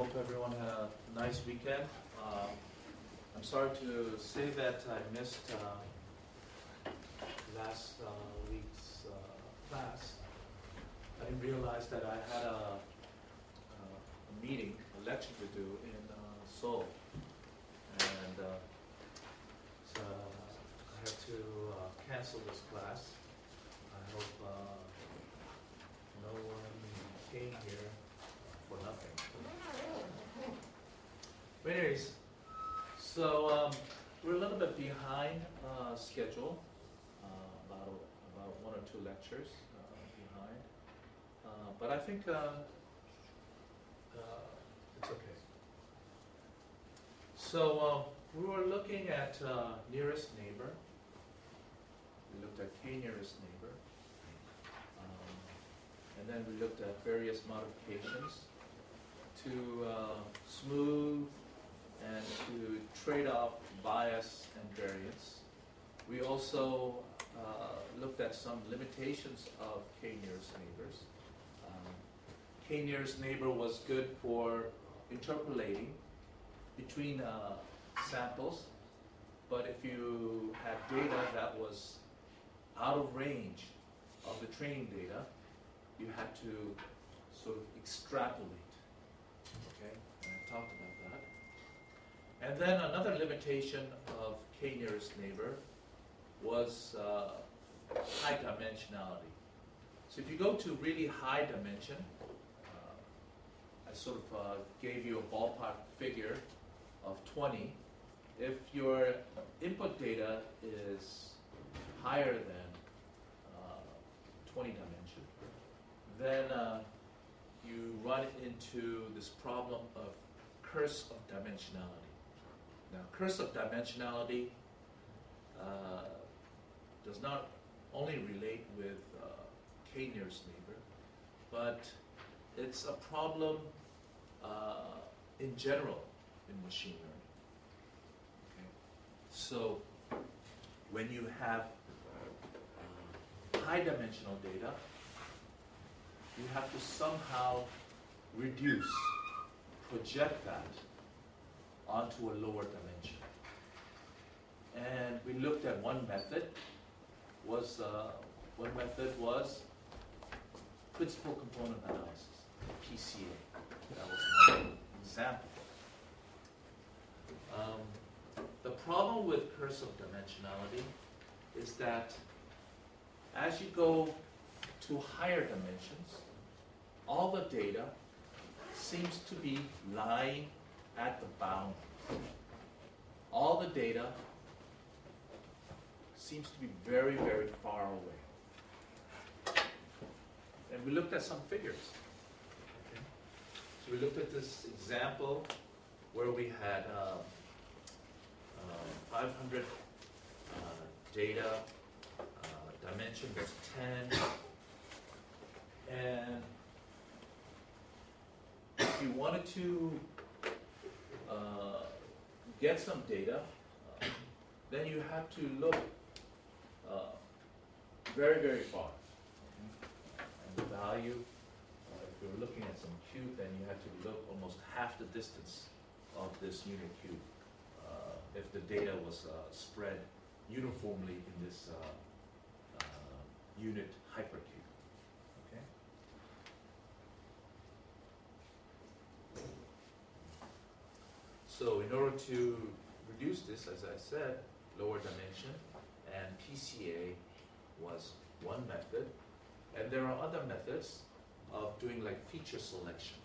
hope everyone had a nice weekend. I'm sorry to say that I missed last week's class. I didn't realize that I had a meeting, a lecture to do in Seoul, and so I had to cancel this class. I hope no one came here for nothing. But anyways, so we're a little bit behind schedule, about one or two lectures behind, but I think it's okay. So we were looking at nearest neighbor. We looked at k-nearest neighbor, and then we looked at various modifications to smooth and to trade off bias and variance. We also looked at some limitations of k-nearest neighbors. K-nearest neighbor was good for interpolating between samples, but if you had data that was out of range of the training data, you had to sort of extrapolate. Okay, and I talked about that. And then another limitation of k-nearest neighbor was high dimensionality. So if you go to really high dimension, I sort of gave you a ballpark figure of 20. If your input data is higher than 20 dimension, then you run into this problem of curse of dimensionality. Now, curse of dimensionality does not only relate with k-nearest neighbor, but it's a problem in general in machine learning. Okay? So when you have high dimensional data, you have to somehow reduce, project that onto a lower dimension. And we looked at one method was principal component analysis, PCA. That was one example. The problem with curse of dimensionality is that as you go to higher dimensions, all the data seems to be lying at the bound. All the data seems to be very, very far away. And we looked at some figures. Okay. So we looked at this example where we had 500 data, dimension was 10, and if you wanted to get some data, then you have to look very, very far. And the value, if you're looking at some cube, then you have to look almost half the distance of this unit cube if the data was spread uniformly in this unit hypercube. Okay? So in order to reduce this, as I said, lower dimension, and PCA was one method, and there are other methods of doing like feature selection.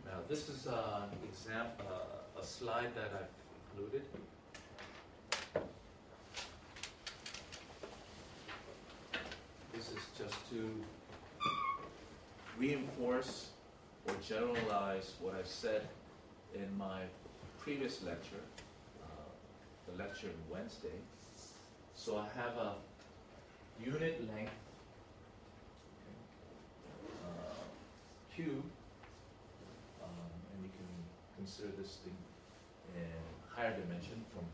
Now this is an example, a slide that I've included. This is just to reinforce or generalize what I've said in my previous lecture, the lecture on Wednesday. So I have a unit length cube, and you can consider this thing in higher dimension from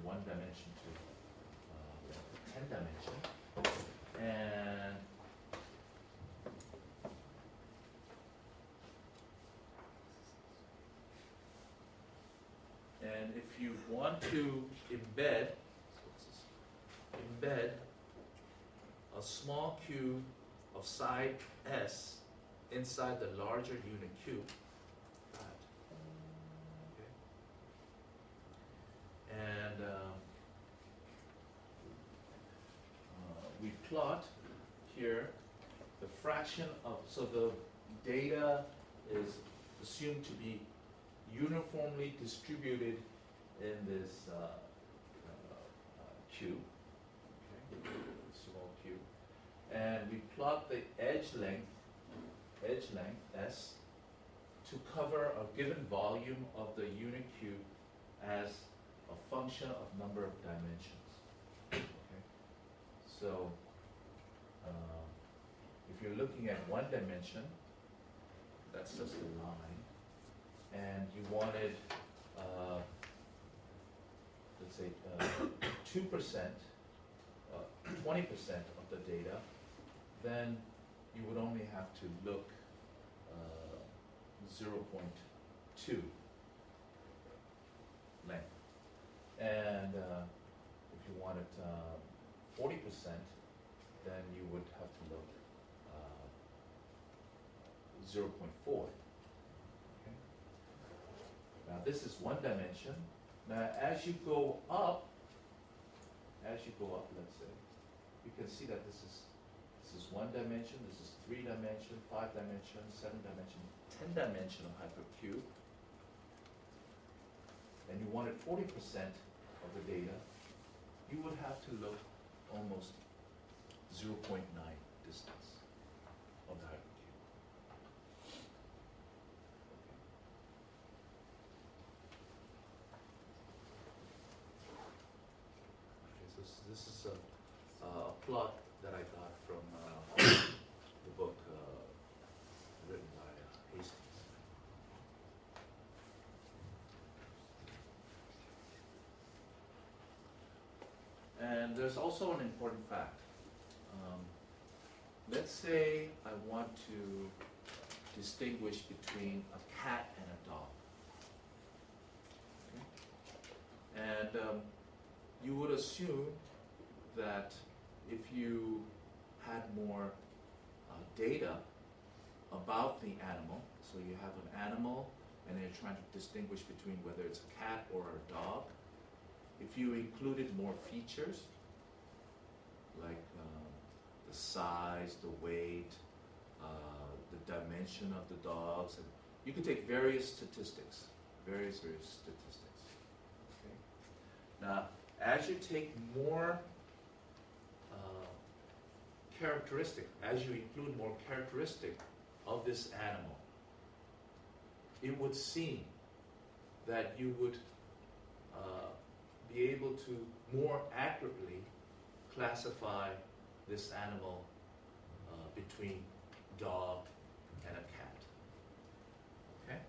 1 dimension to 10 dimension. And want to embed a small cube of side S inside the larger unit cube. Okay. And we plot here the fraction of, so the data is assumed to be uniformly distributed in this cube, okay, small cube, and we plot the edge length S to cover a given volume of the unit cube as a function of number of dimensions. Okay, so if you're looking at one dimension, that's just a line, and you wanted, let's say, 2%, 20% of the data, then you would only have to look 0.2 length. And if you wanted 40%, then you would have to look 0.4. Okay. Now this is one dimension. Now as you go up, let's say, you can see that this is one dimension, this is 3 dimension, 5 dimension, 7 dimension, 10 dimensional hypercube. And you wanted 40% of the data, you would have to look almost 0.9 distance of the hypercube. Okay, so this is a plot that I got from the book written by Hastings. And there's also an important fact. Let's say I want to distinguish between a cat and a dog. Okay? And you would assume that if you had more data about the animal, so you have an animal and you're trying to distinguish between whether it's a cat or a dog, if you included more features, like the size, the weight, the dimension of the dogs, and you could take various statistics, various statistics. Okay? Now, as you take more characteristic, as you include more characteristic of this animal, it would seem that you would be able to more accurately classify this animal between dog and a cat. Okay?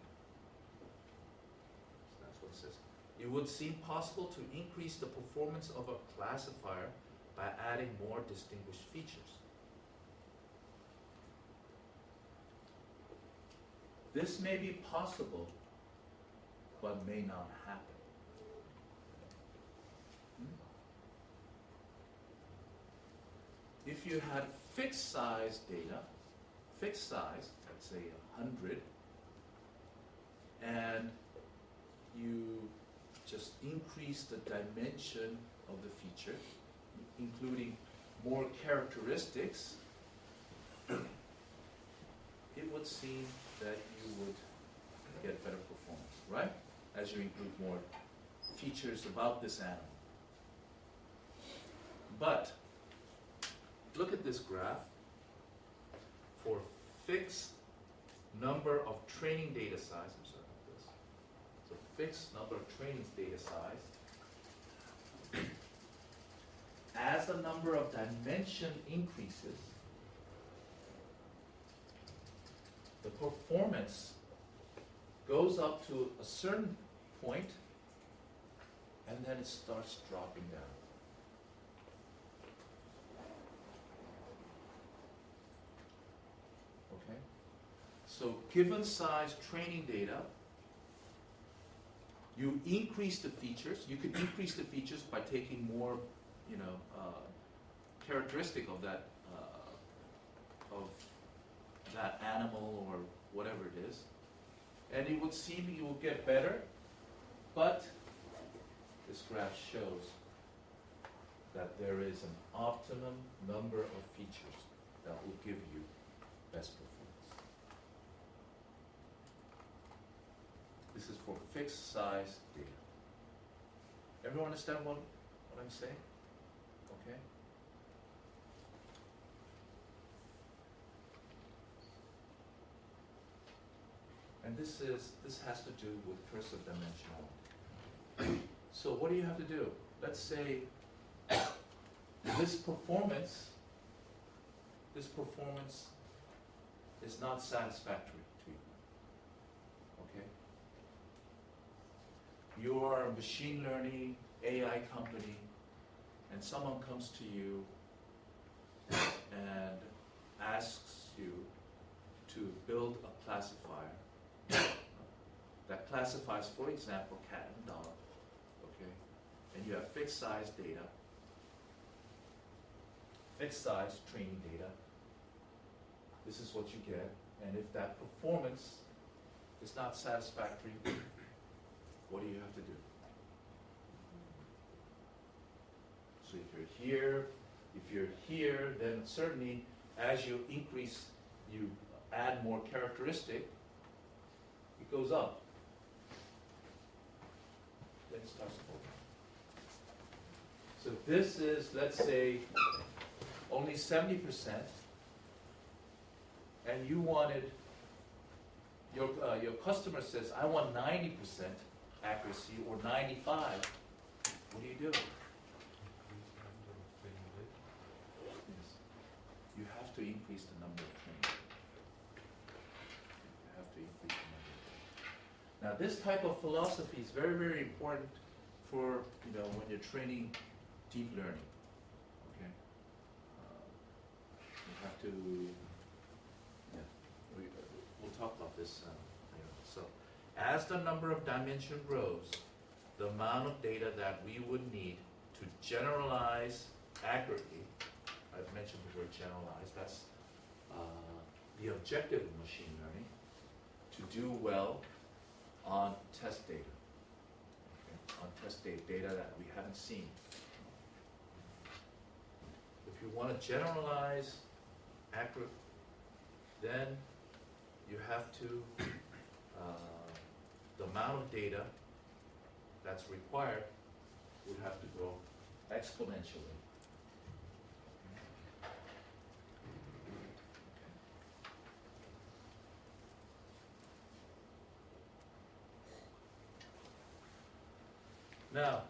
So that's what it says. It would seem possible to increase the performance of a classifier by adding more distinguished features. This may be possible, but may not happen. If you had fixed size data, fixed size, let's say 100, and you just increase the dimension of the feature, including more characteristics, it would seem that you would get better performance, right? As you include more features about this animal. But look at this graph. For fixed number of training data size, I'm sorry about this. So fixed number of training data size. As the number of dimension increases, the performance goes up to a certain point, and then it starts dropping down. Okay? So given size training data, You increase the features. You can increase the features by taking more, characteristic of that animal or whatever it is, and it would seem you will get better. But this graph shows that there is an optimum number of features that will give you best performance. This is for fixed size data. Everyone understand what I'm saying? Okay? And this has to do with cursor dimensionality. So what do you have to do? Let's say this performance is not satisfactory to you. Okay? You are a machine learning AI company, and someone comes to you and asks you to build a classifier that classifies, for example, cat and dog, okay? And you have fixed size data, fixed size training data. This is what you get. And if that performance is not satisfactory, what do you have to do? So if you're here, then certainly as you increase, you add more characteristic, it goes up. Then it starts to fall. So this is, let's say, only 70%, and you wanted, your customer says, I want 90% accuracy or 95. What do you do? Yes. You have to increase the number of training. You have to increase the number of training. Now, this type of philosophy is very, very important for, when you're training deep learning. Okay? You have to, we'll talk about this. So, as the number of dimension grows, the amount of data that we would need to generalize accurately, I've mentioned the word generalize, that's the objective of machine learning, to do well on test data, okay? On test data that we haven't seen. If you want to generalize accurate, then you have to, the amount of data that's required would have to grow exponentially. Now,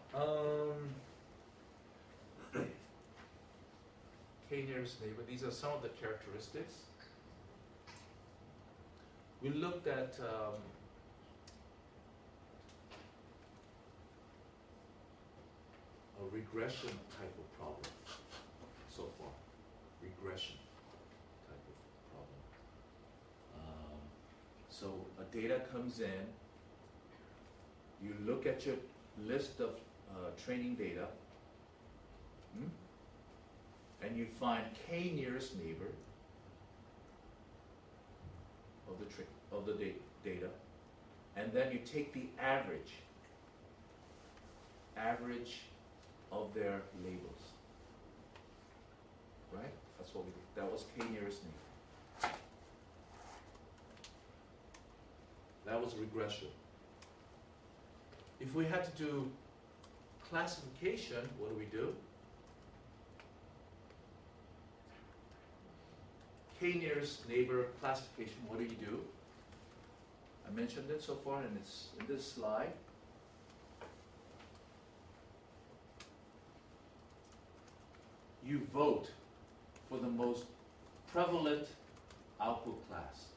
k-nearest neighbor, these are some of the characteristics. We looked at a regression type of problem so far. Regression type of problem. So a data comes in, you look at your list of training data, and you find k nearest neighbor of the data, and then you take the average of their labels, right? That's what we did. That was k nearest neighbor. That was regression. If we had to do classification, what do? K nearest neighbor classification, what do you do? I mentioned it so far, and it's in this slide. You vote for the most prevalent output class.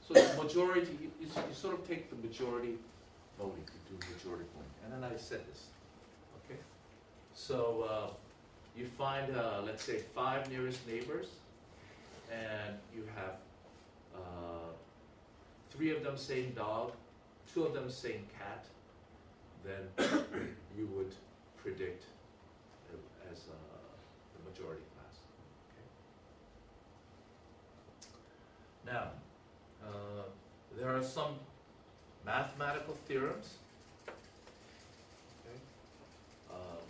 So the majority, you sort of take the majority voting, you do majority voting. And then I said this, okay? So you find, let's say, 5 nearest neighbors, and you have 3 of them saying dog, two of them saying cat, then you would predict as the majority class. Okay. Now, there are some mathematical theorems, okay,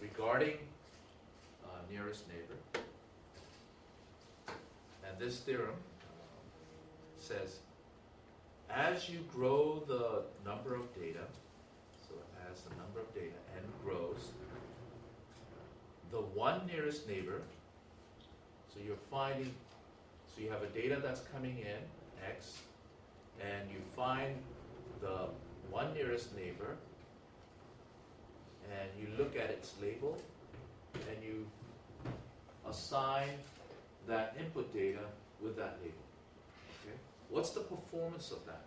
regarding nearest neighbor. And this theorem says, as you grow the number of data, so as the number of data n grows, the one nearest neighbor, so you're finding, so you have a data that's coming in, x, and you find the one nearest neighbor, and you look at its label, and you assign that input data with that label. Okay? What's the performance of that?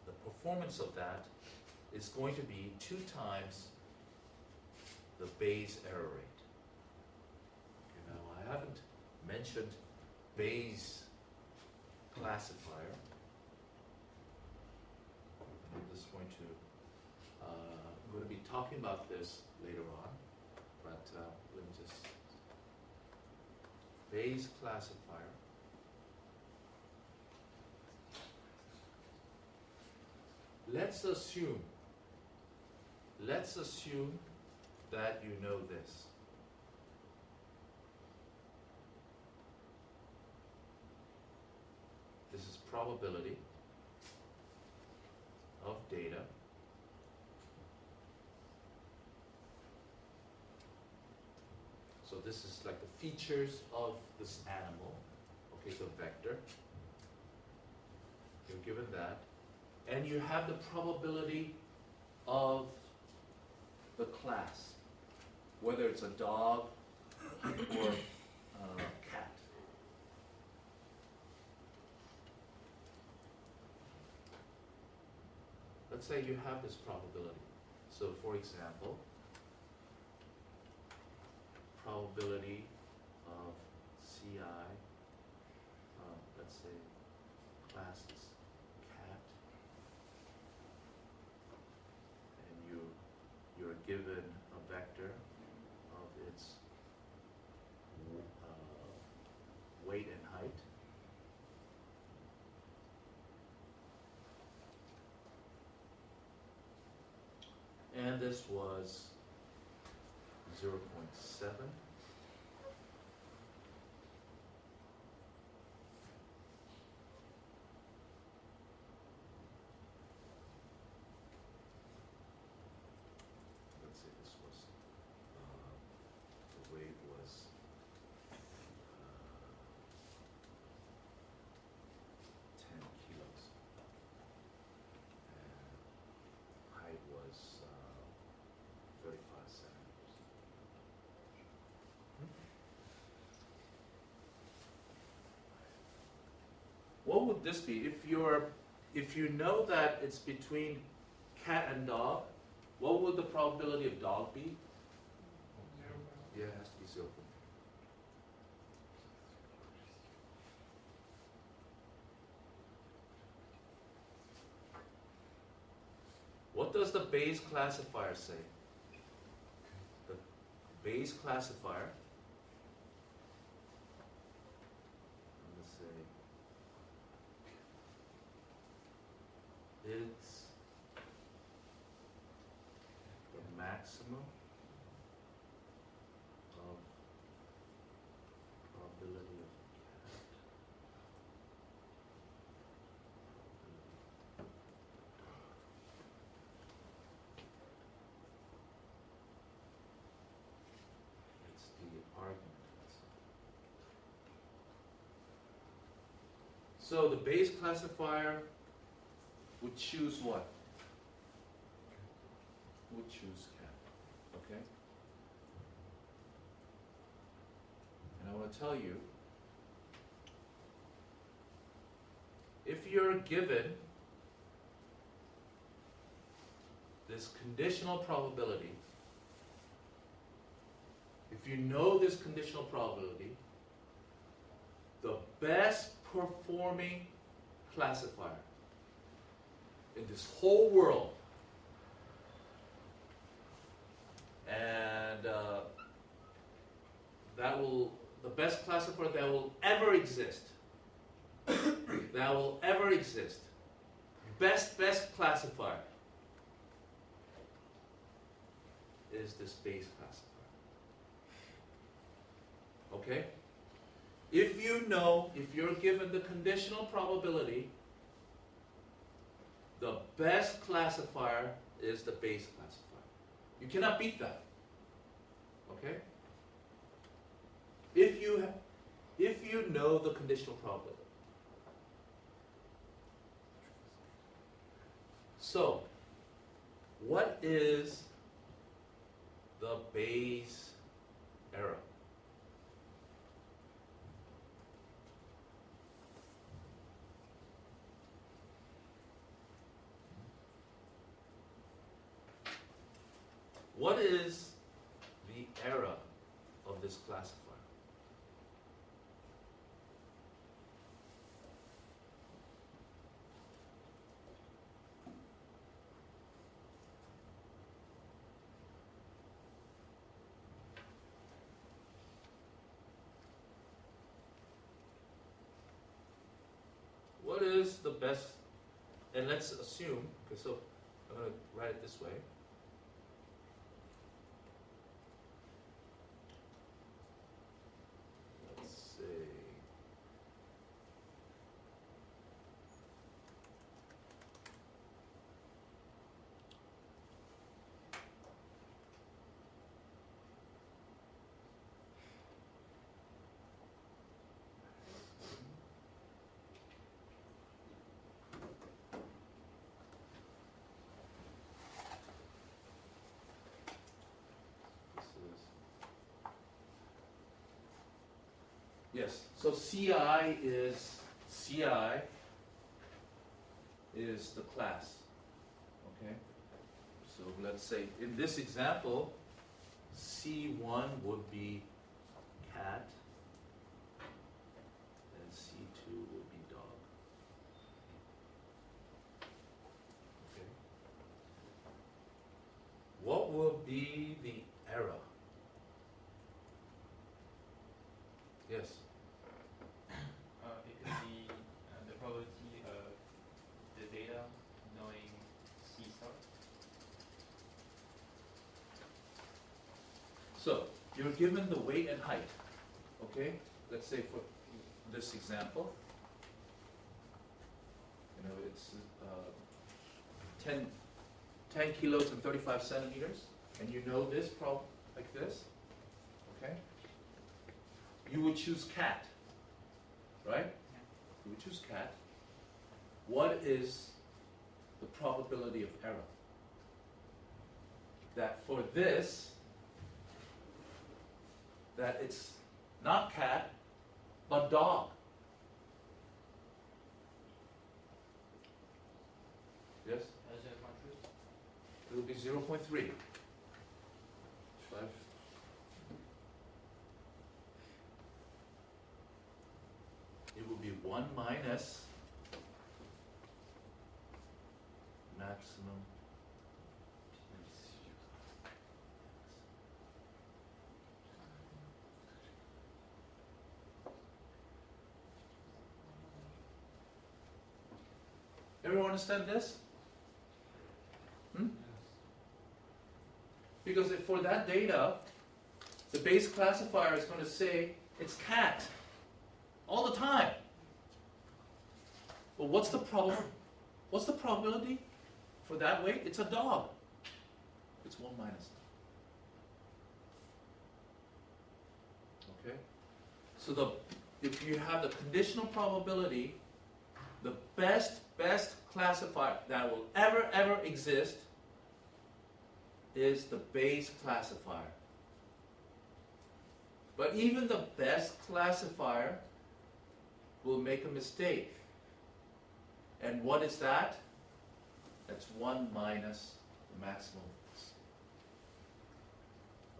The performance of that is going to be 2 times the Bayes error rate. Okay, now I haven't mentioned Bayes classifier. I'm just going to I'm going to be talking about this later on, but let me just Bayes classifier. Let's assume that you know this. This is probability of data so this is like the features of this animal. Okay, so vector. You're given that. And you have the probability of the class, whether it's a dog or a cat. Let's say you have this probability. So for example, probability of CI, let's say class is cat, and you're given a vector of its weight and height. And this was 0.7. Let's say this was, the weight was 10 kilos. And height was 35 centimeters. What would this be? If you know that it's between cat and dog, what would the probability of dog be? 0. Yeah, it has to be 0. What does the Bayes classifier say? The Bayes classifier, let's say, it's the maximum of probability of cat. It's the argument. So the Bayes classifier would choose what? Would choose cat. Okay? And I want to tell you, if you're given this conditional probability, if you know this conditional probability, the best performing classifier in this whole world. And the best classifier that will ever exist, that will ever exist, best classifier is this Bayes classifier. Okay? If you know, if you're given the conditional probability, the best classifier is the Bayes classifier. You cannot beat that. Okay? If you know the conditional probability. So, what is the Bayes error? What is the error of this classifier? What is the best, and let's assume, okay, so I'm going to write it this way. Let's say, yes, so CI is the class, okay? So let's say in this example, C1 would be cat, and C2 would be dog. Okay. What will be the error? Yes. It could be the probability of the data knowing C star. So you're given the weight and height, okay? Let's say for this example, you know, it's 10 kilos and 35 centimeters, and you know this problem like this, okay? You would choose cat, right? You would choose cat. What is the probability of error? That for this, that it's not cat, but dog. Yes? It will be 0.3. It will be 1 minus maximum. Everyone understand this? Because for that data, the Bayes classifier is going to say it's cat all the time. But what's the problem? What's the probability for that weight? It's a dog. It's 1 minus. Okay? So if you have the conditional probability, the best classifier that will ever exist is the Bayes classifier. But even the best classifier will make a mistake. And what is that? That's 1 minus the maximum.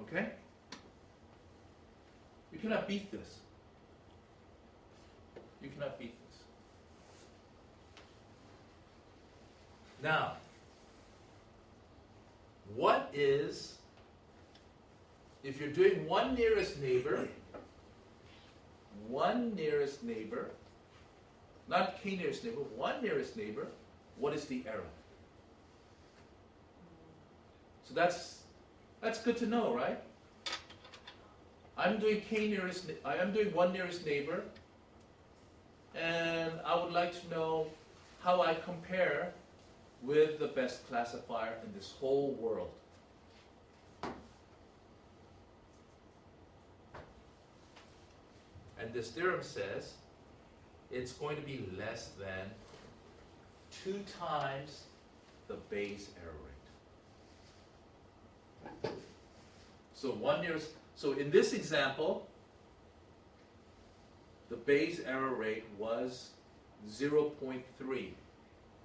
Okay? You cannot beat this. You cannot beat this. Now, what is, if you're doing one nearest neighbor, not k nearest neighbor, one nearest neighbor, what is the error? So that's good to know, right? I'm doing one nearest neighbor, and I would like to know how I compare with the best classifier in this whole world. And this theorem says it's going to be less than 2 times the Bayes error rate. So in this example, the Bayes error rate was 0.3,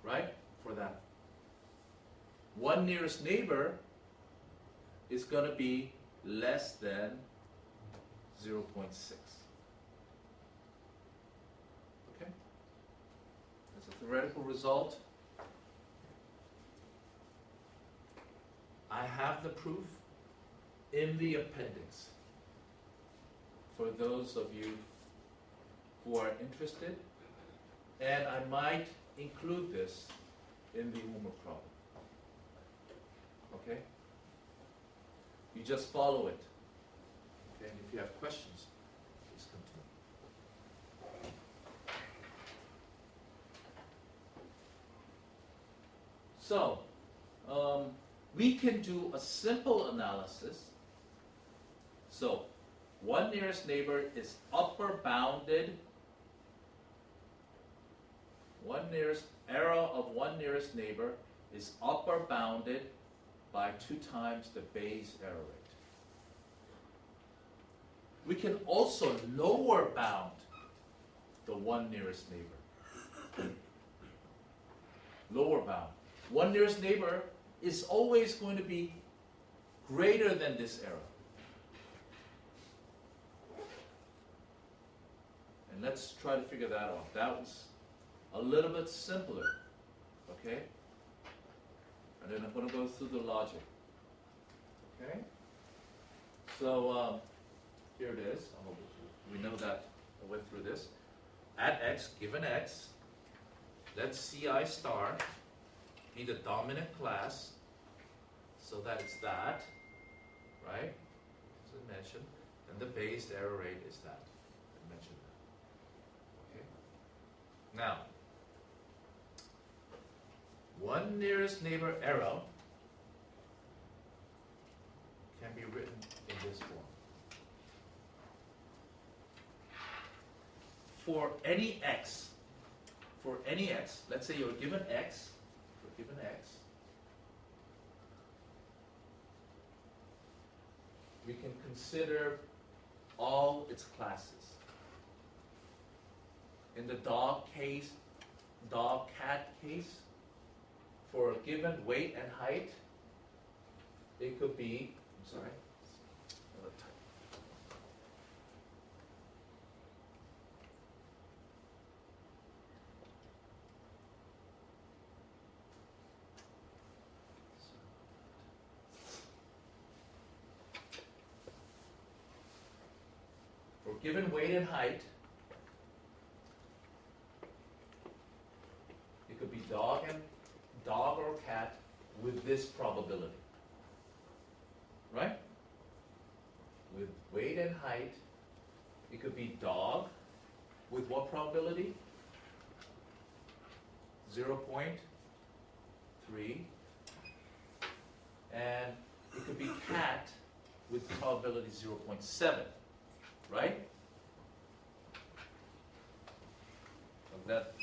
right? For that. One nearest neighbor is going to be less than 0.6. Okay? That's a theoretical result. I have the proof in the appendix for those of you who are interested, and I might include this in the homework problem. Okay? You just follow it. Okay? And if you have questions, please come to me. So, we can do a simple analysis. So, one nearest neighbor is upper bounded. Error of one nearest neighbor is upper bounded by 2 times the Bayes error rate. We can also lower bound the one nearest neighbor. Lower bound. One nearest neighbor is always going to be greater than this error. And let's try to figure that out. That was a little bit simpler. Okay? And then I'm going to go through the logic. Okay? So, here it is. We know that I went through this. At x, given x, let Ci star be the dominant class, so that it's that, right? As I mentioned. And the Bayes error rate is that. I mentioned that. Okay? Now, one nearest neighbor error can be written in this form. For any x, let's say you're given x, we can consider all its classes. In the dog-cat case, for a given weight and height, it could be, for given weight and height, it could be dog or cat with this probability. Right? With weight and height, it could be dog with what probability? 0.3. And it could be cat with probability 0.7. Right? Like that.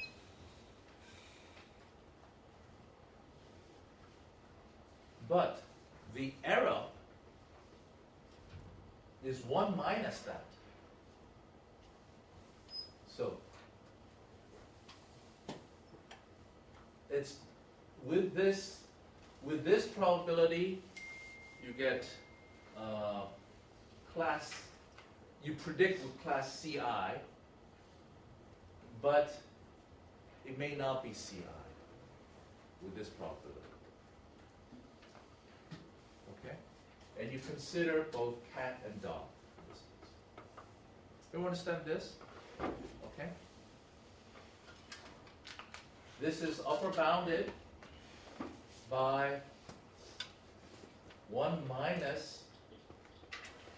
But the error is 1 minus that. So it's with this probability, you get you predict with class Ci, but it may not be Ci. with this probability. Okay? And you consider both cat and dog in this case. You understand this? Okay? This is upper bounded by 1 minus,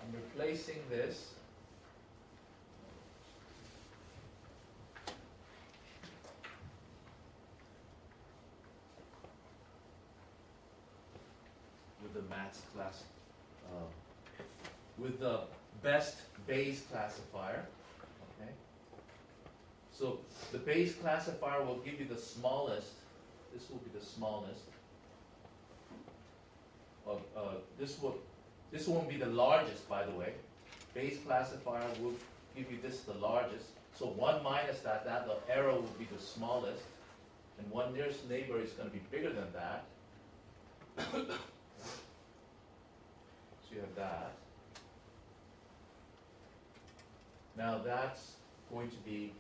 I'm replacing this with the maths class, with the best Bayes classifier. Okay. So the Bayes classifier will give you the smallest. This will be the smallest. This won't be the largest, by the way. Bayes classifier will give you this the largest. So 1 minus that the error will be the smallest, and 1 nearest neighbor is going to be bigger than that. So you have that. Now that's going to be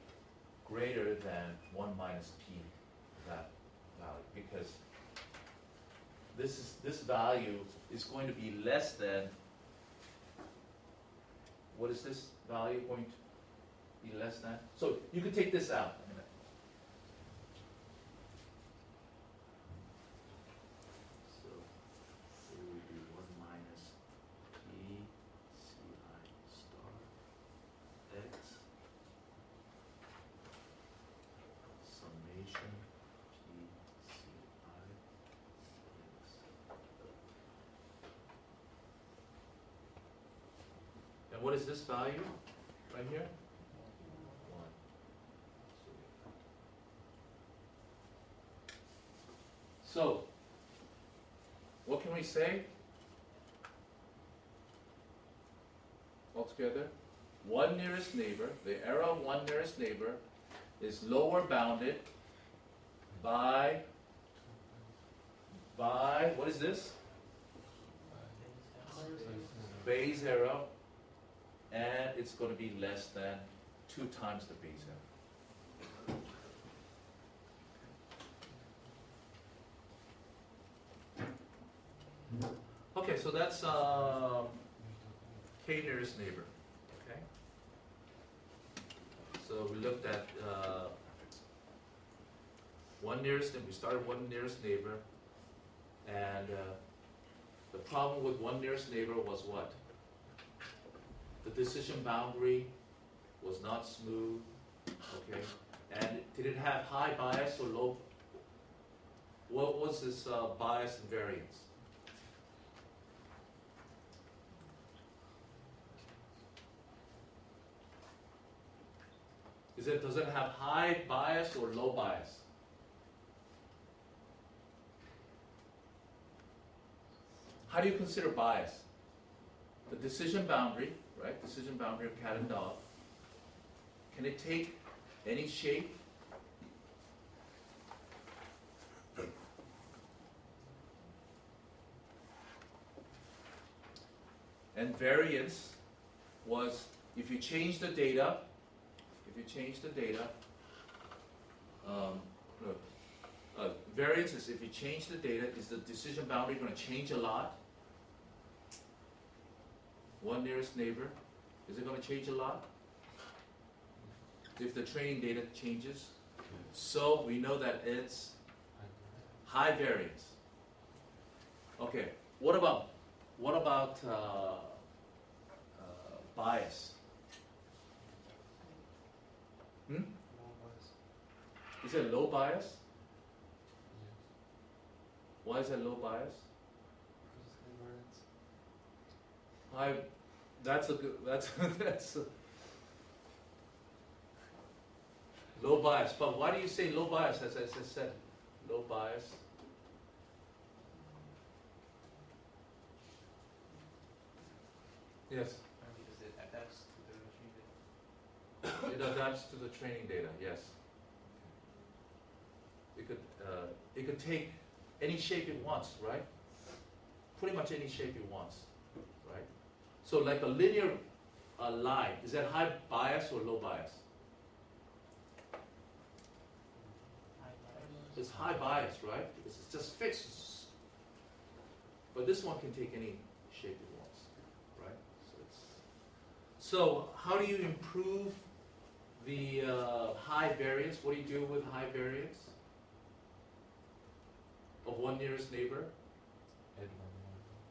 greater than 1 minus p, that value, because this value is going to be less than, what is this value going to be less than? So you could take this out. So it would be 1 minus p ci star x summation p ci x. And what is this value right here? 1. So, what can we say? Altogether, 1 nearest neighbor, the error of 1 nearest neighbor is lower bounded by, what is this? Bayes error, and it's going to be less than 2 times the Bayes error. Okay, so that's k nearest neighbor. Okay. So we looked at 1 nearest, and we started 1 nearest neighbor, and the problem with 1 nearest neighbor was what? The decision boundary was not smooth. Okay, and did it have high bias or low? What was this bias and variance? Does it have high bias or low bias? How do you consider bias? The decision boundary, right? Decision boundary of cat and dog. Can it take any shape? And variance was if you change the data. Variance is if you change the data, is the decision boundary going to change a lot? 1 nearest neighbor, is it going to change a lot? If the training data changes? So we know that it's high variance. Okay, what about bias? Is it low bias? Why is it low bias? That's a low bias. But why do you say low bias? As I said, low bias. Yes. Because it adapts to the training data. It adapts to the training data. Yes. It could take any shape it wants, right? Pretty much any shape it wants, right? So like a linear line, is that high bias or low bias? is high bias, right? Because it's just fixed. But this one can take any shape it wants, right? So how do you improve the high variance? What do you do with high variance of one nearest neighbor? Add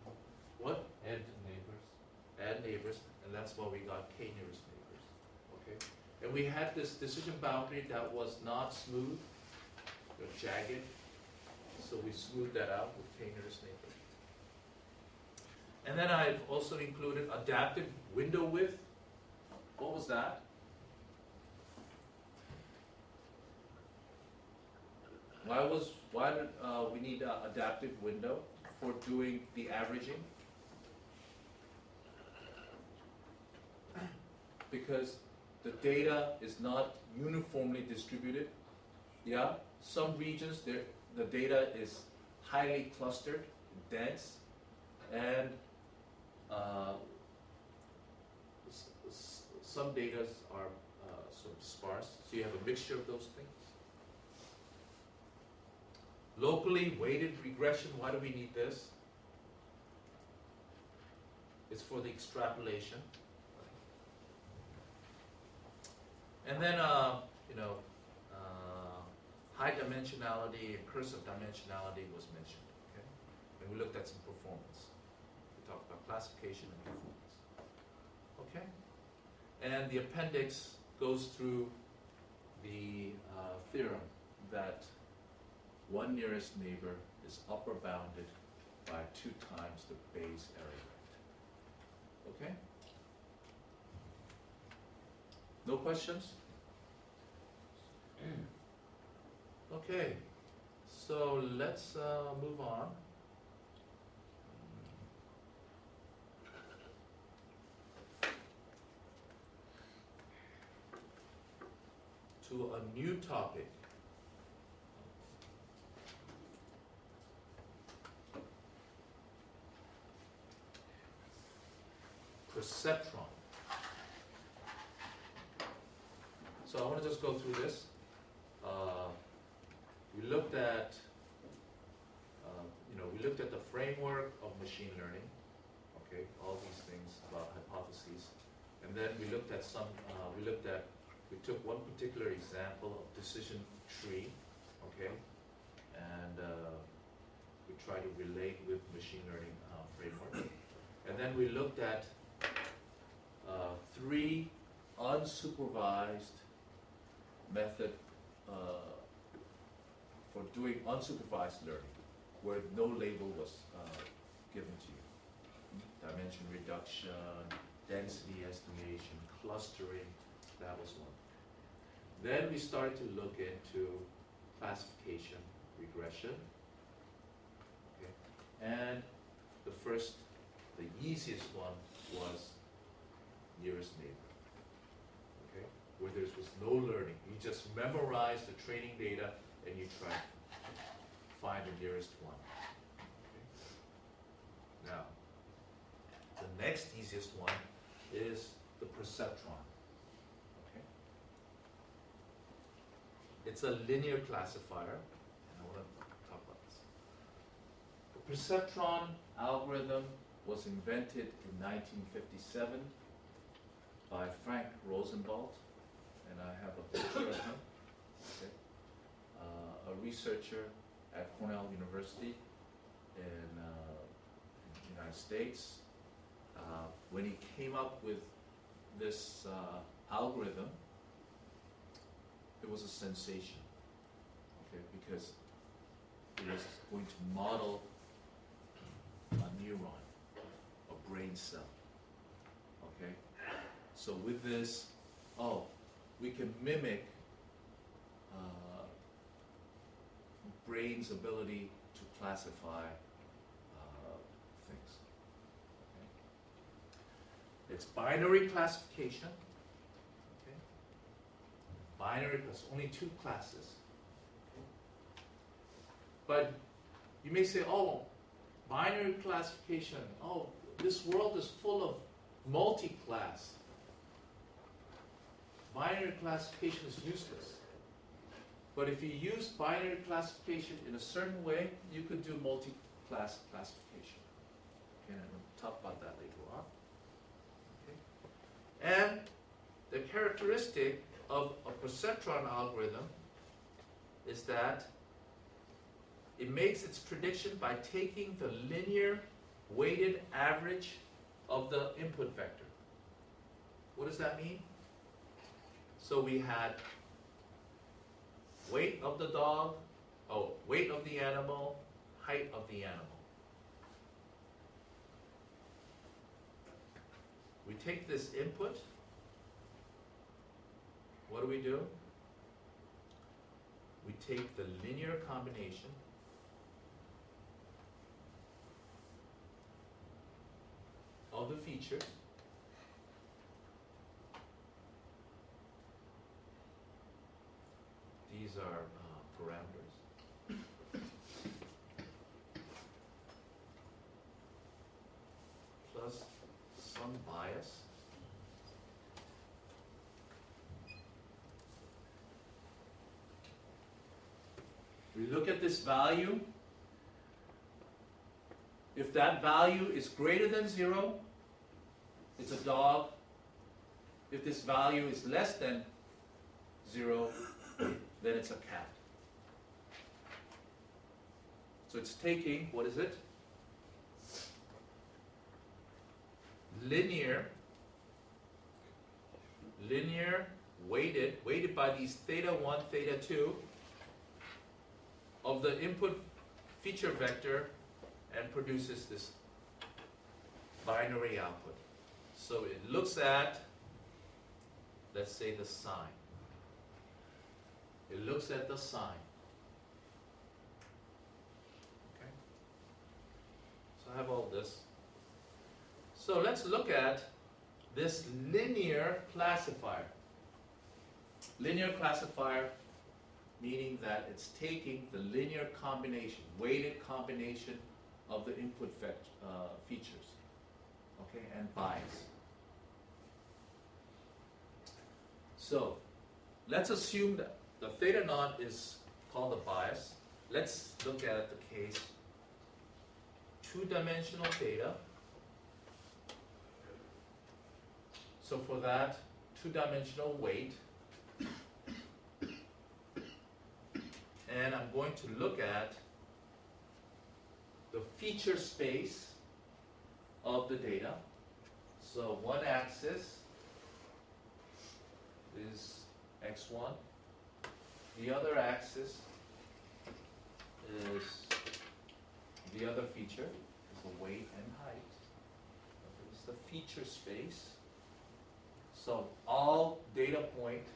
one. What? Add neighbors. Add neighbors, and that's why we got k nearest neighbors. Okay, and we had this decision boundary that was not smooth, jagged. So we smoothed that out with k nearest neighbors. And then I've also included adaptive window width. What was that? Why did we need an adaptive window for doing the averaging? Because the data is not uniformly distributed. Yeah, some regions the data is highly clustered, dense, and some data are sort of sparse. So you have a mixture of those things. Locally weighted regression, why do we need this? It's for the extrapolation. And then, high dimensionality and cursive dimensionality was mentioned. Okay? And we looked at some performance. We talked about classification and performance. Okay? And the appendix goes through the theorem that one nearest neighbor is upper bounded by 2 times the Bayes area rate. Okay? No questions? Okay, so let's move on. To a new topic. Perceptron. So I want to just go through this. We looked at, we looked at the framework of machine learning. Okay, all these things about hypotheses, and then we looked at we took one particular example of decision tree. Okay, and we tried to relate with machine learning framework, and then we looked at 3 unsupervised method for doing unsupervised learning, where no label was given to you. Dimension reduction, density estimation, clustering, that was one. Then we started to look into classification, regression, okay? And the easiest one was nearest neighbor, okay? Where there was no learning. You just memorize the training data and you try to find the nearest one. Okay? Now, the next easiest one is the perceptron. Okay? It's a linear classifier, and I want to talk about this. The perceptron algorithm was invented in 1957 by Frank Rosenwald, and I have a picture of him. Okay. A researcher at Cornell University in the United States. When he came up with this algorithm, it was a sensation, okay, because it was going to model a neuron, a brain cell, okay? So with this, we can mimic brain's ability to classify things. Okay? It's binary classification. Okay? Binary, there's only 2 classes. Okay? But you may say, binary classification, this world is full of multi-class. Binary classification is useless. But if you use binary classification in a certain way, you could do multi-class classification. Okay, and we'll talk about that later on. Okay. And the characteristic of a perceptron algorithm is that it makes its prediction by taking the linear weighted average of the input vector. What does that mean? So we had weight of the dog, weight of the animal, height of the animal. We take this input. What do? We take the linear combination of the features these are parameters plus some bias we look at this value. If that value is greater than 0, it's a dog. If this value is less than 0, then it's a cat. So it's taking, what is it? Linear, weighted by these theta 1, theta 2 of the input feature vector and produces this binary output. So it looks at, let's say, the sign. It looks at the sign. Okay. So I have all this. So let's look at this linear classifier. Linear classifier meaning that it's taking the linear combination, weighted combination of the input features, okay, and bias. So let's assume that the theta naught is called the bias. Let's look at the case two-dimensional data. So for that two-dimensional weight, and I'm going to look at the feature space of the data. So one axis is x1. The other axis is the other feature, is the weight and height. It's the feature space. So all data points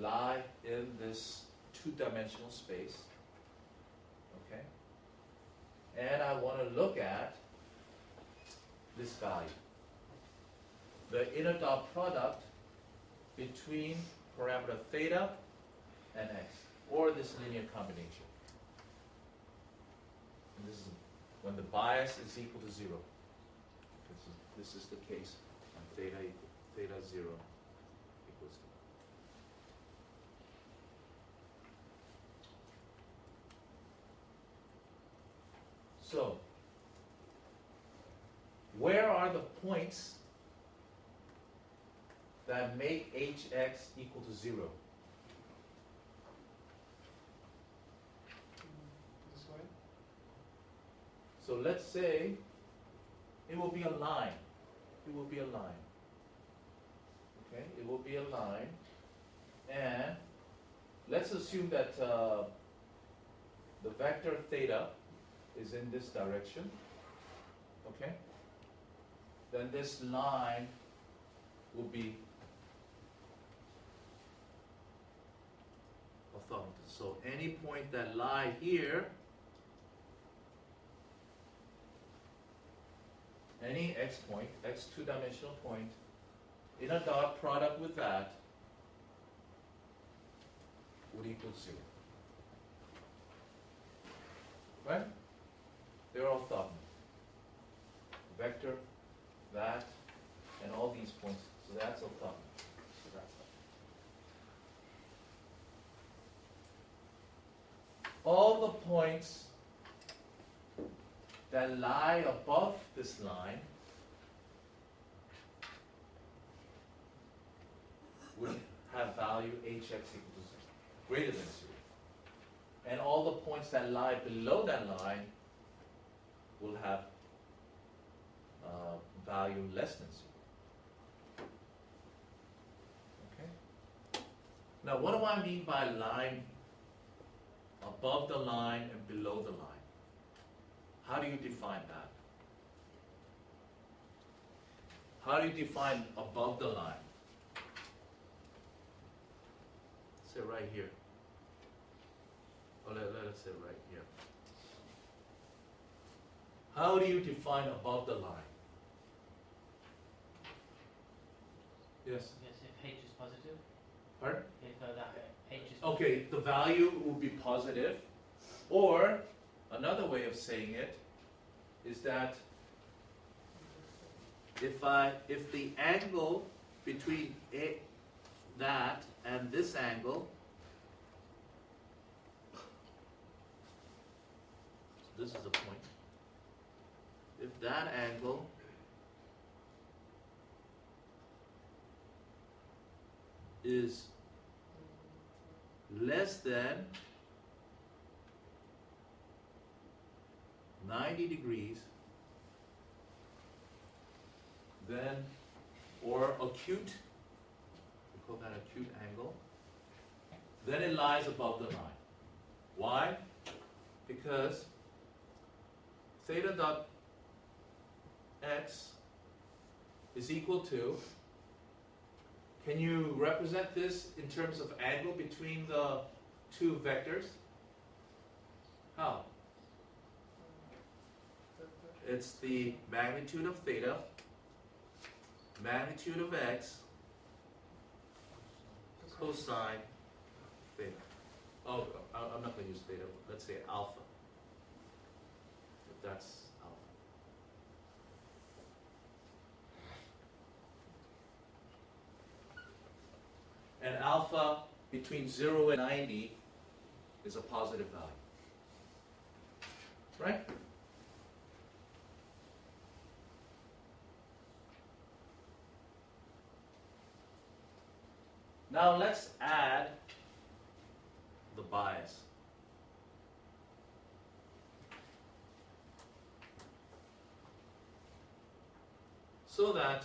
lie in this two-dimensional space. Okay? And I want to look at this value. The inner dot product between parameter theta and x, or this linear combination. And this is when the bias is equal to 0. This is the case when theta 0 equals 0. So, where are the points that make hx equal to 0? This way? So let's say it will be a line. It will be a line. Okay, it will be a line. And let's assume that the vector theta is in this direction. Okay? Then this line will be orthogonal. So any point that lie here, any x point, x two-dimensional point, in a dot product with that would equal 0. Right? They're orthogonal. Vector, that, and all these points. So that's orthogonal. So that's that. all the points that lie above this line would have value hx equals greater than 0. And all the points that lie below that line will have value less than 0. Okay? Now, what do I mean by line above the line and below the line? How do you define that? How do you define above the line? Say right here. Or let us say right here. How do you define above the line? Yes? Yes, if h is positive. Pardon? If that h is Okay, the value will be positive. Or another way of saying it is that if the angle between that and this angle, this is a point. If that angle is less than 90 degrees, then, or acute, we call that acute angle, then it lies above the line. Why? Because theta dot x is equal to, can you represent this in terms of angle between the two vectors? How? It's the magnitude of theta, magnitude of x, cosine theta. Oh, I'm not going to use theta. Let's say alpha. If that's alpha. And alpha between 0 and 90 is a positive value. Right? Now let's add the bias. So that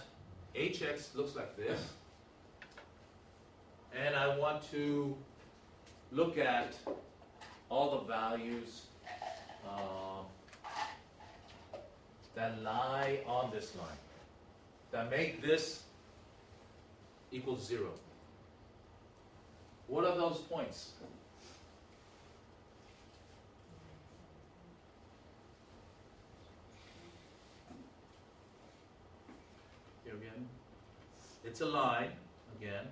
hx looks like this. And I want to look at all the values that lie on this line, that make this equal 0. What are those points? Here again. It's a line, again.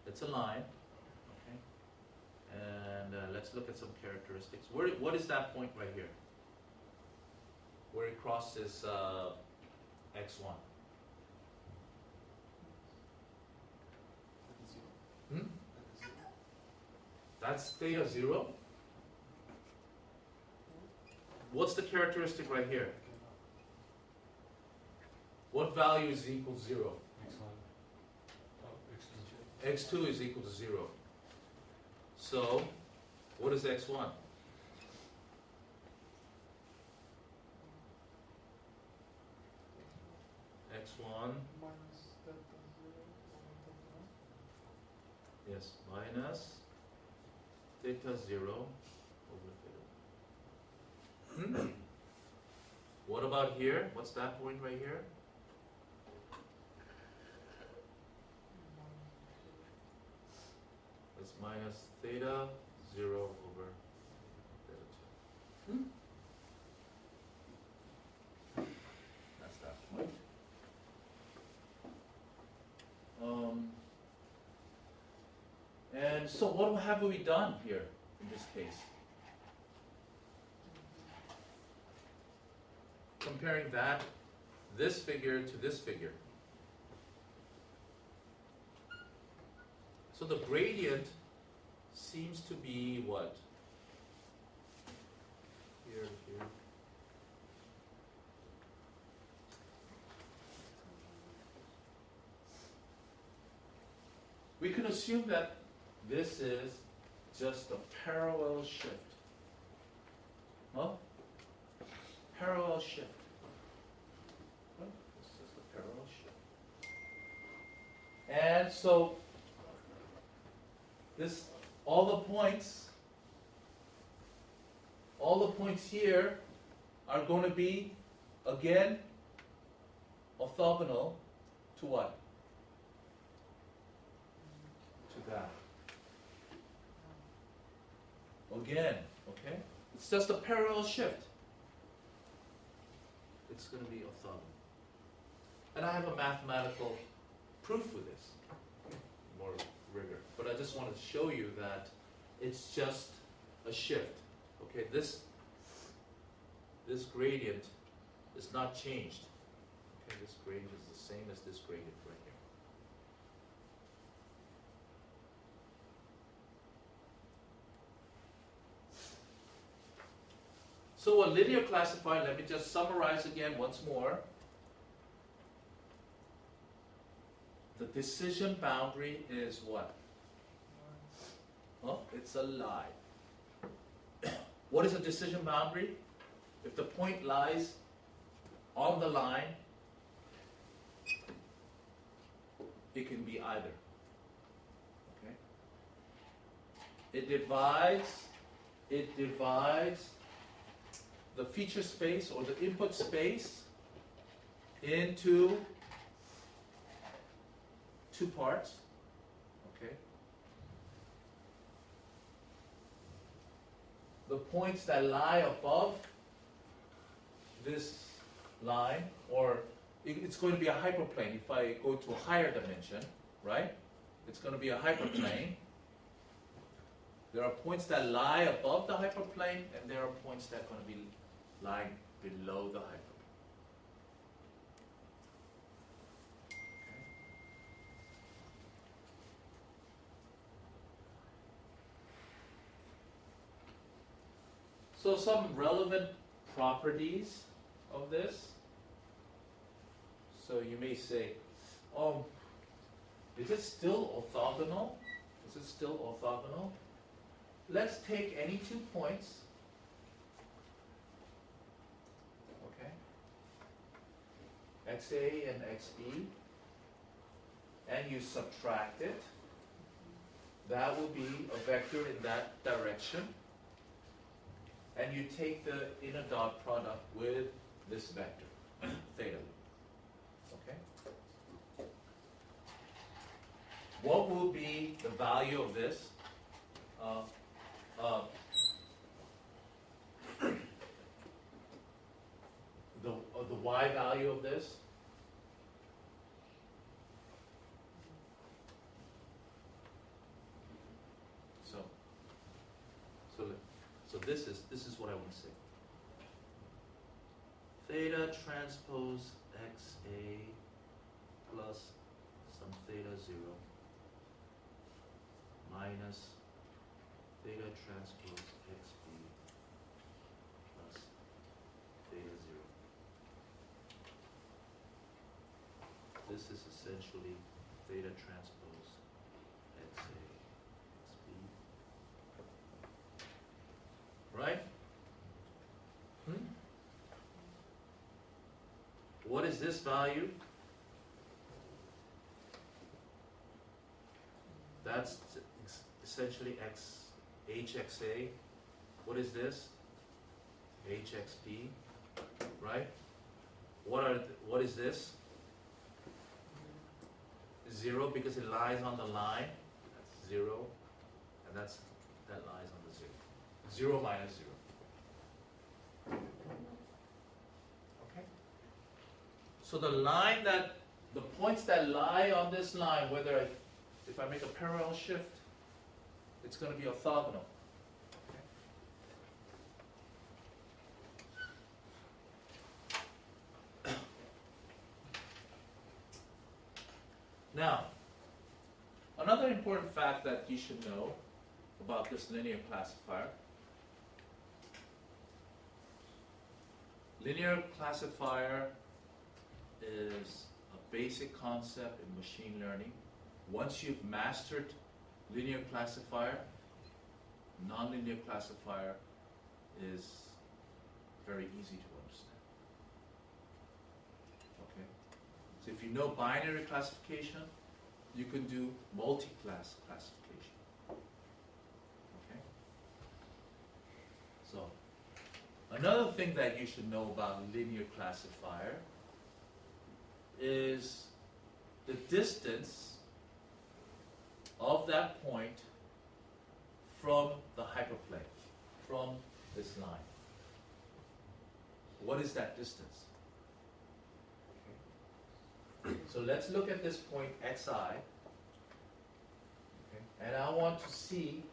It's a line. Okay. And let's look at some characteristics. What is that point right here? Where it crosses x1. Hmm? That's theta 0. What's the characteristic right here? What value is equal to 0? x2 is equal to 0. So, what is x1? x1, yes, minus theta 0 over theta. What about here? What's that point right here? That's minus theta 0 over theta 2. That's that point. And so what have we done here in this case? Comparing this figure to this figure. So the gradient seems to be what? here to here. We can assume that this is just a parallel shift. Huh? Parallel shift. Huh? It's just a parallel shift. And so, this, all the points here are going to be, again, orthogonal to what? To that. Again, okay? It's just a parallel shift. It's going to be orthogonal. And I have a mathematical proof for this. More rigor. But I just wanted to show you that it's just a shift. Okay, this gradient is not changed. Okay, this gradient is the same as this gradient right here. So a linear classifier, let me just summarize again once more. The decision boundary is what? Oh, it's a lie. What is a decision boundary? If the point lies on the line, it can be either. Okay? It divides the feature space or the input space into two parts. Okay? The points that lie above this line, or it's going to be a hyperplane. If I go to a higher dimension, right? It's going to be a hyperplane. There are points that lie above the hyperplane, and there are points that are going to be lying below the hyperplane. So some relevant properties of this. So you may say, oh, is it still orthogonal? Is it still orthogonal? Let's take any 2 points. Okay. XA and XB. And you subtract it. That will be a vector in that direction. And you take the inner dot product with this vector, theta. Okay? What will be the value of this? The y value of this? So this is what I want to say. Theta transpose XA plus some theta 0 minus theta transpose XB plus theta 0. This is essentially theta transpose XA XB. Right? What is this value? That's essentially HXA. What is this? HXB. Right? What is this? 0 because it lies on the line. That's 0. And that lies on the 0. 0 minus 0. Okay? So the points that lie on this line, if I make a parallel shift, it's going to be orthogonal. Okay? Now, another important fact that you should know about this linear classifier Linear classifier is a basic concept in machine learning. Once you've mastered linear classifier, nonlinear classifier is very easy to understand. Okay? So if you know binary classification, you can do multi-class classification. Okay? So, another thing that you should know about linear classifier is the distance of that point from the hyperplane, from this line. What is that distance? Okay. So let's look at this point xi, okay, and I want to see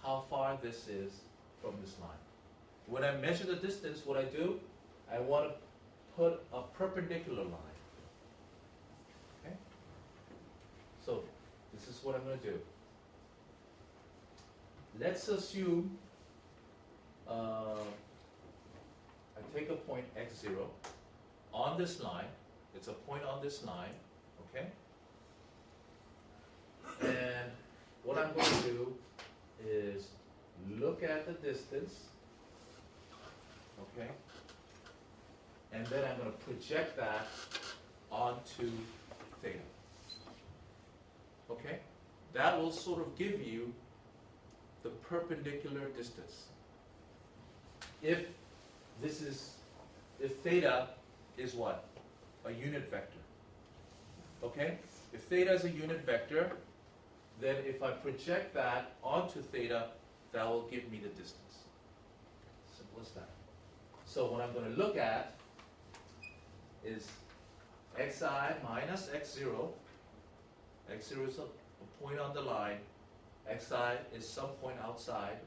how far this is from this line. When I measure the distance, what I do, I want to put a perpendicular line. Okay? So this is what I'm going to do. Let's assume I take a point x0 on this line. It's a point on this line, okay? And what I'm going to do is look at the distance, okay? And then I'm going to project that onto theta. Okay? That will sort of give you the perpendicular distance. If theta is what? A unit vector. Okay? If theta is a unit vector, then if I project that onto theta, that will give me the distance. Simple as that. So what I'm going to look at is xi minus x0. x0 is a point on the line. xi is some point outside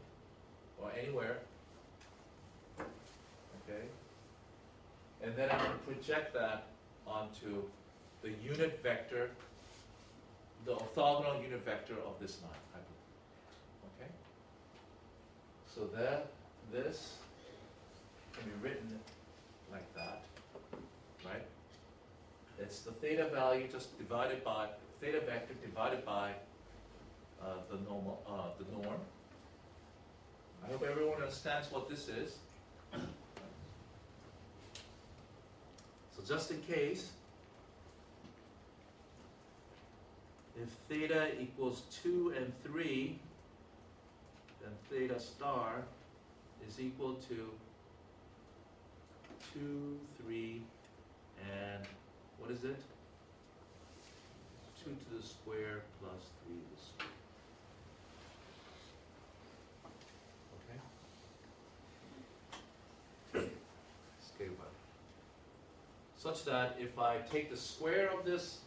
or anywhere. Okay? And then I'm going to project that onto the unit vector, the orthogonal unit vector of this line. Okay? So this can be written like that, right? It's the theta value just divided by theta vector divided by the norm. I hope everyone understands what this is. So just in case, if theta equals 2 and 3, then theta star is equal to 2, 3, and what is it? 2 to the square plus 3 to the square. Okay? Scale up. Such that if I take the square of this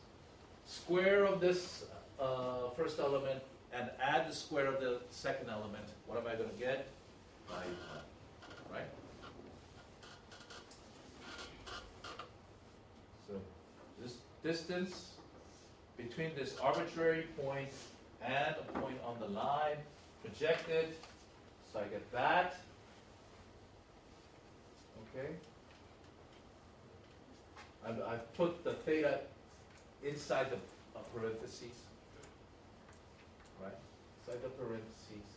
first element and add the square of the second element, what am I going to get? Value 1, right? So this distance between this arbitrary point and a point on the line projected, so I get that. Okay. I've put the theta inside the parentheses, right? Inside the parentheses.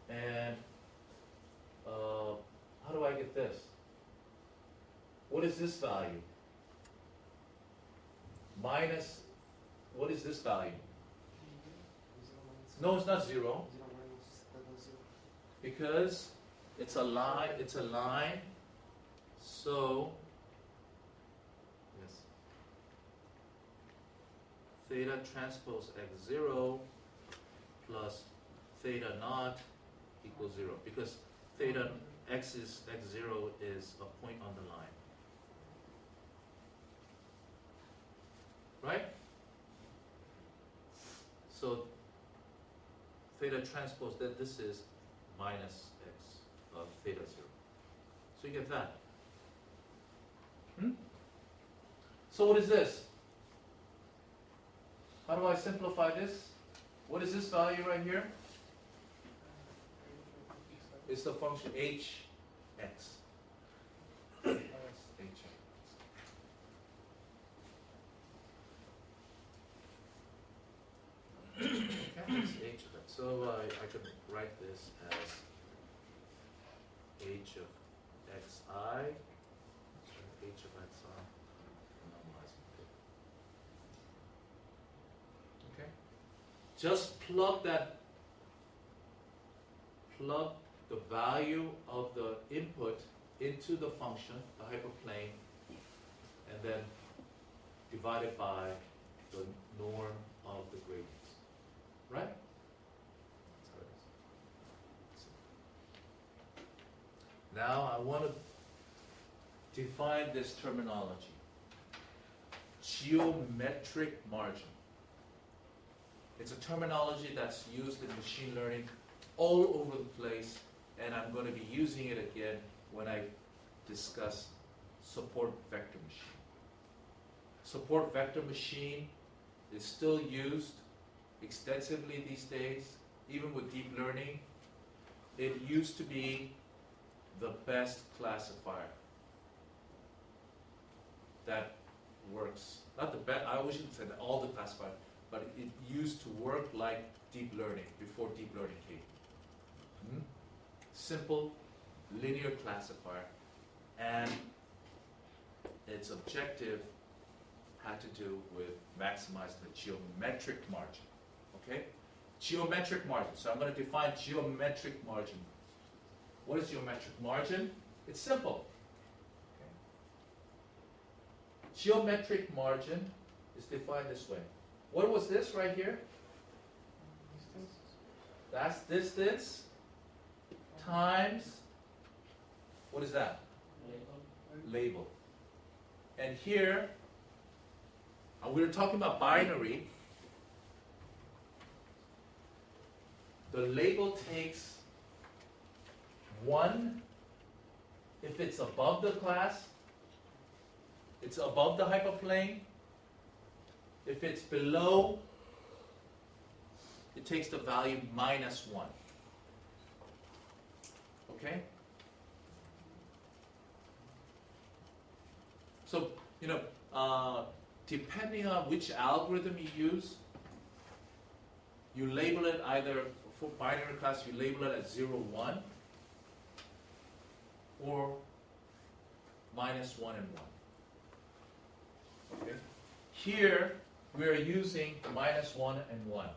And how do I get this? What is this value? Minus, what is this value? No, it's not 0. Because it's a line, so yes, theta transpose x0 plus theta naught equals 0, because theta x0 is a point on the line. Right? So theta transpose, that this is minus x of theta 0. So you get that. So what is this? How do I simplify this? What is this value right here? It's the function hx. h of x. Okay, it's h of x. So I can write this as h of xi, h of xi, normalizing it. Okay? Just plug the value of the input into the function, the hyperplane, and then divide it by the norm of the gradients. Right? That's how it is. Now I want to define this terminology. Geometric margin. It's a terminology that's used in machine learning all over the place, and I'm going to be using it again when I discuss support vector machine. Support vector machine is still used extensively these days, even with deep learning. It used to be the best classifier that works. Not the best, I shouldn't say that all the classifiers, but it used to work like deep learning before deep learning came. Simple, linear classifier, and its objective had to do with maximizing the geometric margin. Okay? Geometric margin. So I'm going to define geometric margin. What is geometric margin? It's simple. Okay. Geometric margin is defined this way. What was this right here? Distance. That's distance times, what is that? Label. And here, we're talking about binary. The label takes 1 if it's above the class, it's above the hyperplane. If it's below, it takes the value -1. Okay? So, depending on which algorithm you use, you label it either, for binary class, you label it as 0, 1, or -1 and 1. Okay? Here, we are using -1 and 1.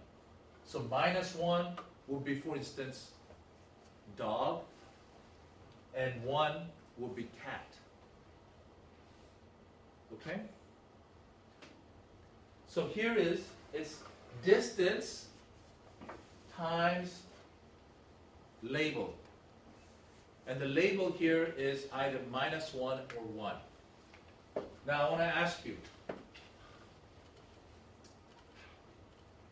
So -1 would be, for instance, dog, and 1 would be cat. Okay? So here it's distance times label. And the label here is either -1 or 1. Now I want to ask you,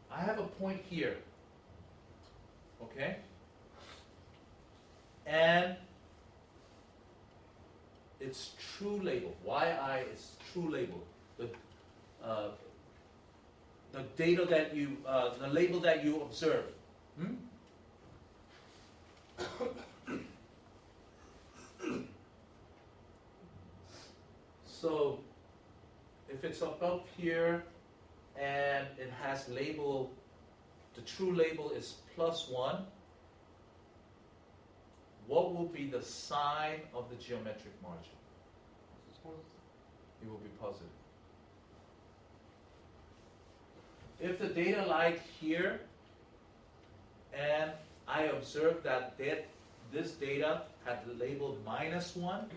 I have a point here, okay? And it's true label. Yi is true label. The data that you, the label that you observe. So if it's above here and it has label, the true label is +1, what will be the sign of the geometric margin? It will be positive. If the data lied here and I observed that this data had the label -1,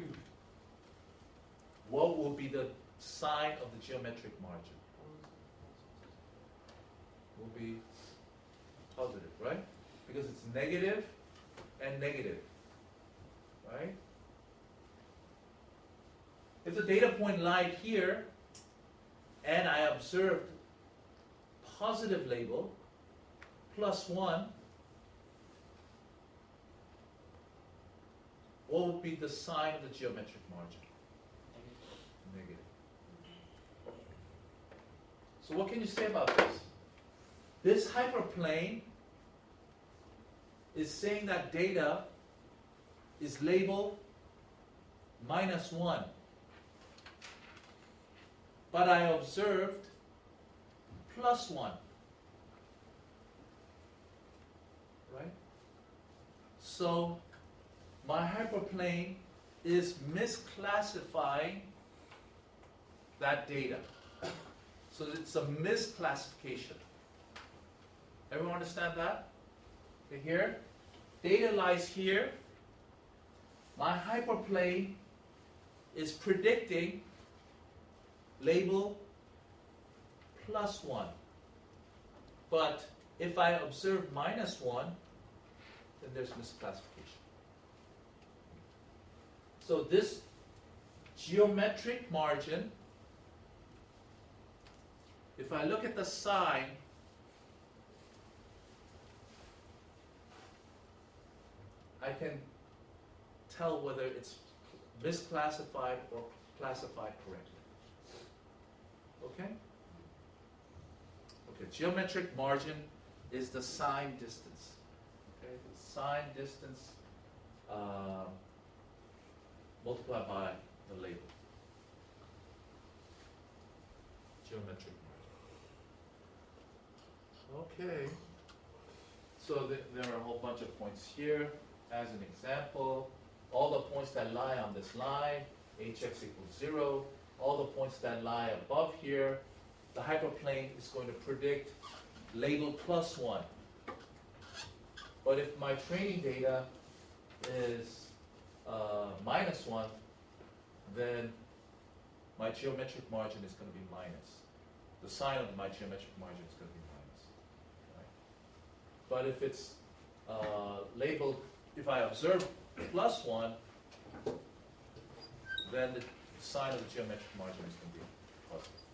what will be the sign of the geometric margin? Will be positive, right? Because it's negative and negative, right? If the data point lied here and I observed positive label +1, what would be the sign of the geometric margin? Negative. So what can you say about this? This hyperplane is saying that data is labeled -1. but I observed +1. Right? So my hyperplane is misclassifying that data. So it's a misclassification. Everyone understand that? Okay, here, data lies here. My hyperplane is predicting label +1. But if I observe -1, then there's misclassification. So this geometric margin, if I look at the sign, I can tell whether it's misclassified or classified correctly. Okay? Okay, geometric margin is the sign distance. Okay, the sign distance multiplied by the label. Geometric margin. Okay. So there are a whole bunch of points here. As an example, all the points that lie on this line, hx equals 0, all the points that lie above here, the hyperplane is going to predict label +1. But if my training data is -1, then my geometric margin is going to be minus. The sign of my geometric margin is going to be minus. Right? But if it's labeled, if I observe +1, then the sign of the geometric margin is going to be positive.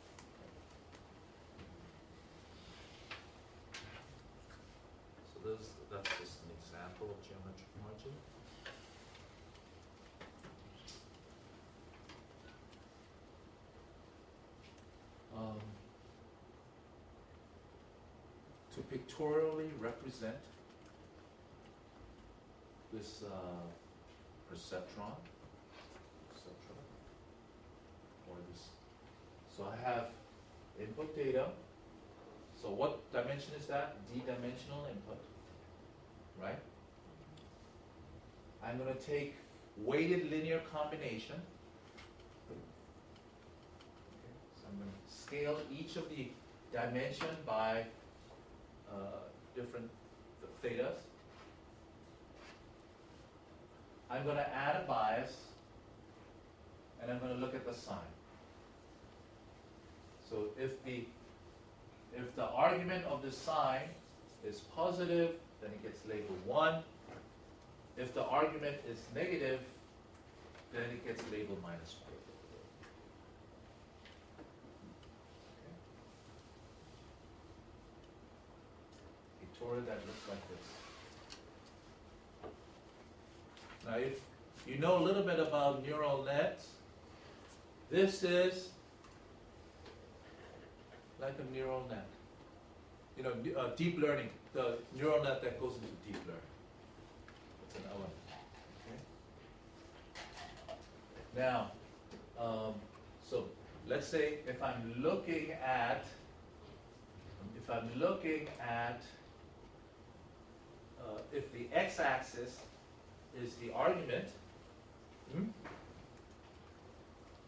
So that's just an example of geometric margin. To pictorially represent this perceptron, or this. So I have input data. So what dimension is that? D-dimensional input, right? I'm going to take weighted linear combination. Okay. So I'm going to scale each of the dimension by different thetas. I'm going to add a bias, and I'm going to look at the sign. So if the argument of the sign is positive, then it gets labeled 1. If the argument is negative, then it gets labeled -1. Pictorial that looks like this. Now, if you know a little bit about neural nets, this is like a neural net. You know, deep learning, the neural net that goes into deep learning. It's an element. Okay? Now, so let's say if I'm looking at if the x-axis is the argument,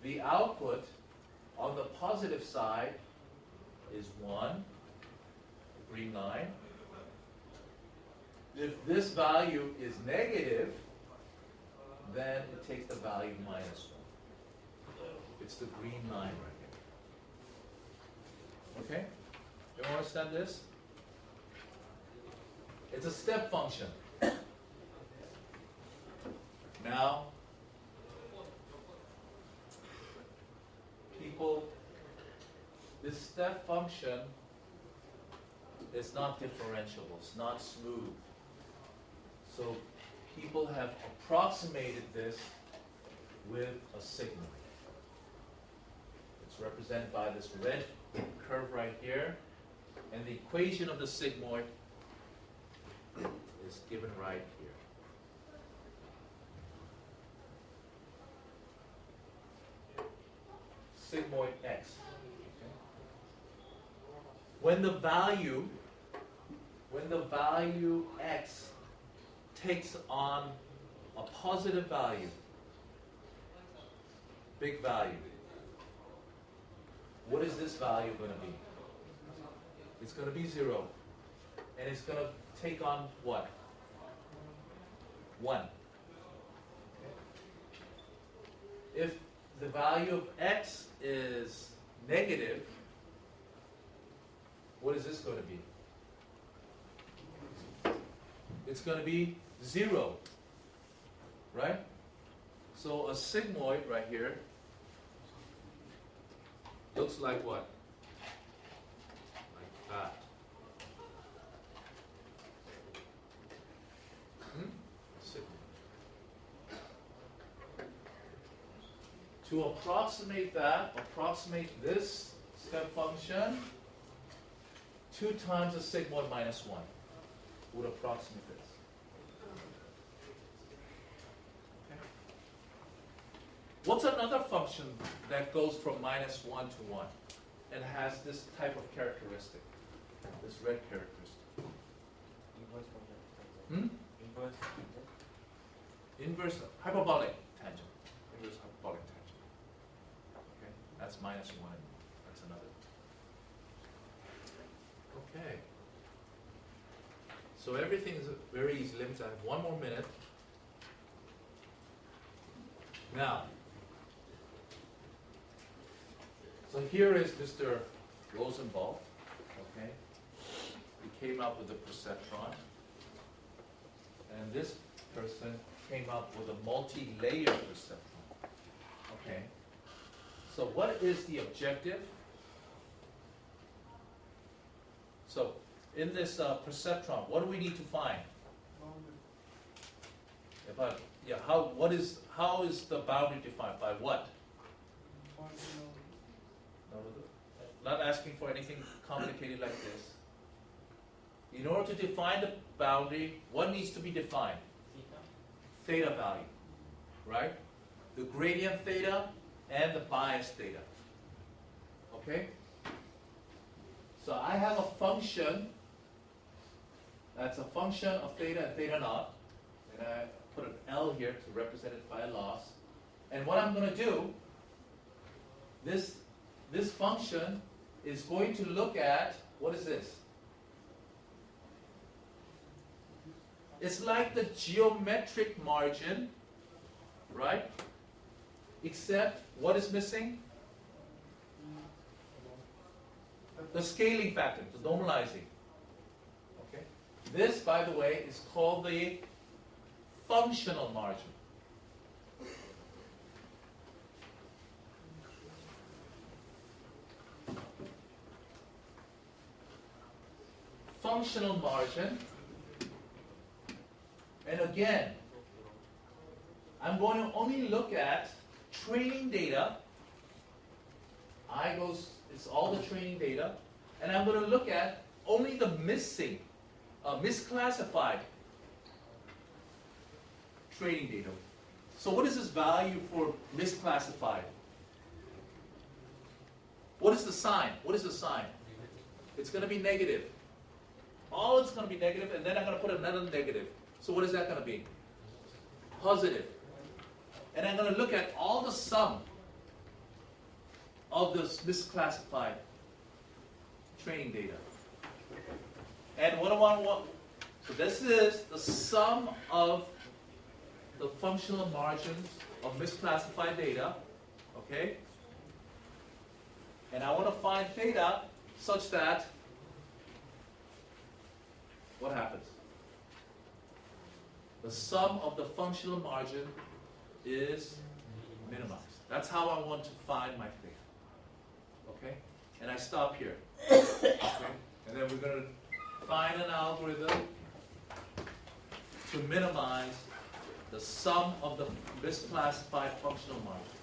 the output on the positive side is 1, the green line. If this value is negative, then it takes the value -1. It's the green line right here. Okay? You understand this? It's a step function. Now, people, this step function is not differentiable, it's not smooth. So people have approximated this with a sigmoid. It's represented by this red curve right here, and the equation of the sigmoid is given right here. Sigmoid x when the value x takes on a positive value, big value, what is this value going to be? It's going to be 0. And it's going to take on what? 1. If the value of x is negative, what is this going to be? It's going to be 0, right? So a sigmoid right here looks like what? Like that. To approximate that, approximate this step function, 2 times the sigmoid minus 1 would approximate this. Okay. What's another function that goes from minus 1 to 1 and has this type of characteristic, this red characteristic? Inverse function. Inverse function. Inverse hyperbolic tangent. Inverse hyperbolic tangent. Okay, that's minus 1. That's another. Okay. So everything is very easy. Let me I have 1 more minute. Now, so here is Mr. Rosenbaum. Okay, he came up with the perceptron, and this person came up with a multi-layer perceptron. Okay. So what is the objective? So in this perceptron, what do we need to find? About how is the boundary defined? By what? No, not asking for anything complicated like this. In order to define the boundary, what needs to be defined? Theta value, right? The gradient theta and the bias theta. Okay? So I have a function that's a function of theta and theta naught, and I put an L here to represent it by a loss. And what I'm going to do, this function is going to look at, what is this? It's like the geometric margin, right? Except what is missing? The scaling factor, the normalizing. Okay? This, by the way, is called the functional margin. Functional margin. And again, I'm going to only look at training data. It's all the training data. And I'm going to look at only the missing, misclassified training data. So what is this value for misclassified? What is the sign? What is the sign? It's going to be negative. All it's going to be negative, and then I'm going to put another negative. So what is that going to be? Positive. And I'm going to look at all the sum of this misclassified training data. And what do I want? So this is the sum of the functional margins of misclassified data. Okay? And I want to find theta such that what happens? The sum of the functional margin is minimized. That's how I want to find my theta. Okay? And I stop here. Okay? And then we're going to find an algorithm to minimize the sum of the misclassified functional margin.